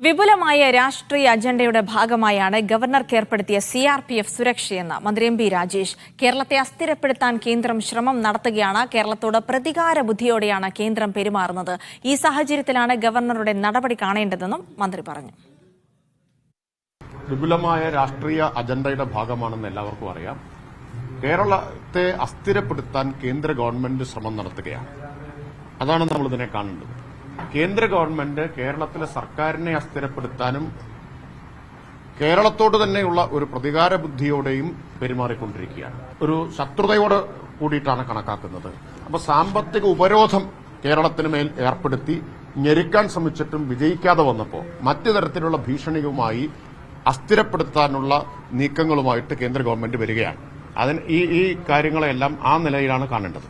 വിപുലമായ രാഷ്ട്രീയ അജണ്ടയുടെ ഭാഗമായാണ് ഗവർണർക്ക് ഏർപ്പെടുത്തിയ CRPF സുരക്ഷയെന്ന് മന്ത്രി എം പി രാജേഷ്. കേരളത്തെ അസ്ഥിരപ്പെടുത്താൻ കേന്ദ്രം ശ്രമം നടത്തുകയാണ്. കേരളത്തോട് പ്രതികാര ബുദ്ധിയോടെയാണ് കേന്ദ്രം പെരുമാറുന്നത്. ഈ സാഹചര്യത്തിലാണ് ഗവർണറുടെ നടപടി കാണേണ്ടതെന്നും മന്ത്രി പറഞ്ഞു. വിപുലമായ രാഷ്ട്രീയ അജണ്ടയുടെ ഭാഗമാണെന്ന് എല്ലാവർക്കും അറിയാം. കേരളത്തെ അസ്ഥിരപ്പെടുത്താൻ കേന്ദ്ര ഗവൺമെന്റ് ശ്രമം നടത്തുകയാണ്. അതാണ് നമ്മൾ ഇതിനെ കാണേണ്ടത്. കേന്ദ്ര ഗവൺമെന്റ് കേരളത്തിലെ സർക്കാരിനെ അസ്ഥിരപ്പെടുത്താനും കേരളത്തോട് തന്നെയുള്ള ഒരു പ്രതികാര ബുദ്ധിയോടെയും പെരുമാറിക്കൊണ്ടിരിക്കുകയാണ്. ഒരു ശത്രുതയോട് കൂടിയിട്ടാണ് കണക്കാക്കുന്നത്. അപ്പോൾ സാമ്പത്തിക ഉപരോധം കേരളത്തിന് മേൽ ഏർപ്പെടുത്തി ഞെരുക്കാൻ ശ്രമിച്ചിട്ടും വിജയിക്കാതെ വന്നപ്പോൾ മറ്റു തരത്തിലുള്ള ഭീഷണിയുമായി അസ്ഥിരപ്പെടുത്താനുള്ള നീക്കങ്ങളുമായിട്ട് കേന്ദ്ര ഗവൺമെന്റ് വരികയാണ്. ഈ കാര്യങ്ങളെല്ലാം ആ നിലയിലാണ് കാണേണ്ടത്.